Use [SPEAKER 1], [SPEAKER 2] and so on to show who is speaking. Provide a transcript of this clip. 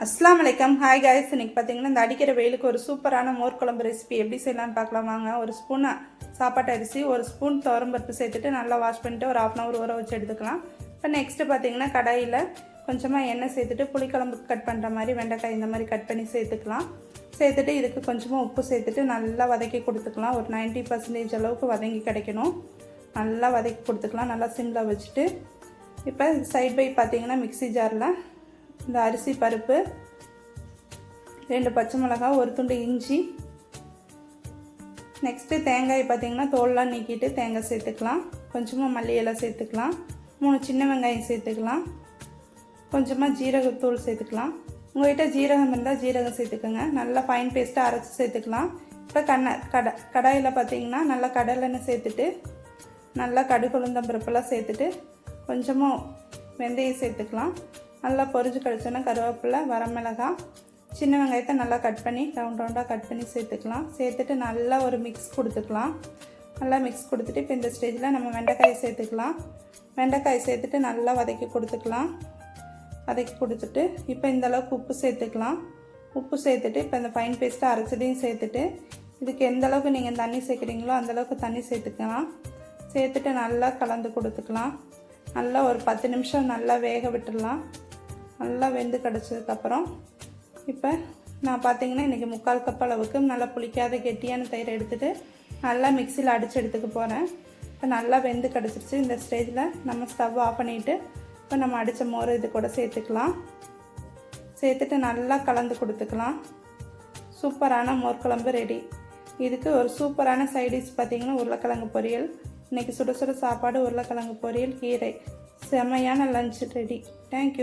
[SPEAKER 1] அஸ்ஸலாமு அலைக்கம். Hi guys. இன்றைக்கி பார்த்தீங்கன்னா இந்த அடிக்கிற வெயிலுக்கு ஒரு சூப்பரான மோர் குழம்பு ரெசிபி எப்படி செய்யலான்னு பார்க்கலாம் வாங்க. ஒரு ஸ்பூன் சாப்பாட்டு அரிசி, ஒரு ஸ்பூன் துவரம்பருப்பு சேர்த்துட்டு நல்லா வாஷ் பண்ணிட்டு ஒரு 1/2 hour ஊற வச்சு எடுத்துக்கலாம். இப்போ நெக்ஸ்ட்டு பார்த்தீங்கன்னா கடாயில் கொஞ்சமாக எண்ணெய் சேர்த்துட்டு புளிக்குழம்புக்கு கட் பண்ணுற மாதிரி வெண்டைக்காய் இந்த மாதிரி கட் பண்ணி சேர்த்துக்கலாம். சேர்த்துட்டு இதுக்கு கொஞ்சமாக உப்பு சேர்த்துட்டு நல்லா வதக்கி கொடுத்துக்கலாம். ஒரு 90% அளவுக்கு வதங்கி கிடைக்கணும். நல்லா வதக்கி கொடுத்துக்கலாம். நல்லா சிம்மில் வச்சுட்டு இப்போ சைட் பை பார்த்தீங்கன்னா மிக்ஸி ஜாரில் இந்த அரிசி பருப்பு, 2 பச்சை மிளகாய், ஒரு துண்டு இஞ்சி, நெக்ஸ்ட்டு தேங்காய் பார்த்தீங்கன்னா தோல்லாம் நீக்கிட்டு தேங்காய் சேர்த்துக்கலாம். கொஞ்சமாக மல்லி இலை சேர்த்துக்கலாம். 3 சின்ன வெங்காயம் சேர்த்துக்கலாம். கொஞ்சமாக ஜீரகத்தூள் சேர்த்துக்கலாம். உங்கள்கிட்ட ஜீரகம் இருந்தால் ஜீரகம் சேர்த்துக்கோங்க. நல்லா ஃபைன் பேஸ்ட்டாக அரைச்சி சேர்த்துக்கலாம். இப்போ கடாயில் பார்த்தீங்கன்னா நல்லா கடலெண்ணெய் சேர்த்துட்டு நல்லா கடுகு உளுந்தம் பருப்பெல்லாம் சேர்த்துட்டு கொஞ்சமாக வெந்தயம் சேர்த்துக்கலாம். நல்லா பொரிஞ்சு கிடச்சோன்னா கருவேப்பிலை, வரமிளகாய், சின்ன வெங்காயத்தை நல்லா கட் பண்ணி ரவுண்டாக கட் பண்ணி சேர்த்துக்கலாம். சேர்த்துட்டு நல்லா ஒரு மிக்ஸ் கொடுத்துக்கலாம். நல்லா மிக்ஸ் கொடுத்துட்டு இப்போ இந்த ஸ்டேஜில் நம்ம வெண்டைக்காயை சேர்த்துக்கலாம். வெண்டைக்காய் சேர்த்துட்டு நல்லா வதக்கி கொடுத்துக்கலாம். வதக்கி கொடுத்துட்டு இப்போ இந்தளவுக்கு உப்பு சேர்த்துக்கலாம். உப்பு சேர்த்துட்டு இப்போ இந்த ஃபைன் பேஸ்ட்டாக அரைச்சதையும் சேர்த்துட்டு இதுக்கு எந்த அளவுக்கு நீங்கள் தண்ணி சேர்க்குறீங்களோ அந்தளவுக்கு தண்ணி சேர்த்துக்கலாம். சேர்த்துட்டு நல்லா கலந்து கொடுத்துக்கலாம். நல்லா ஒரு 10 நிமிஷம் நல்லா வேக விட்டுடலாம். நல்லா வெந்து கிடச்சதுக்கப்புறம் இப்போ நான் பார்த்தீங்கன்னா இன்றைக்கி 3/4 கப் அளவுக்கு நல்லா புளிக்காத கெட்டியான தயிர் எடுத்துகிட்டு நல்லா மிக்சியில் அடித்து எடுத்துக்க போகிறேன். இப்போ நல்லா வெந்து கிடச்சிருச்சு. இந்த ஸ்டேஜில் நம்ம ஸ்டவ் ஆஃப் பண்ணிவிட்டு இப்போ நம்ம அடித்த மோர் இது கூட சேர்த்துக்கலாம். சேர்த்துட்டு நல்லா கலந்து கொடுத்துக்கலாம். சூப்பரான மோர் குழம்பு ரெடி. இதுக்கு ஒரு சூப்பரான சைடிஷ் பார்த்திங்கன்னா உருளைக்கிழங்கு பொரியல். இன்றைக்கி சுட சுட சாப்பாடு, உருளைக்கிழங்கு பொரியல், கீரை. செமையான லஞ்ச் ரெடி. தேங்க்யூ.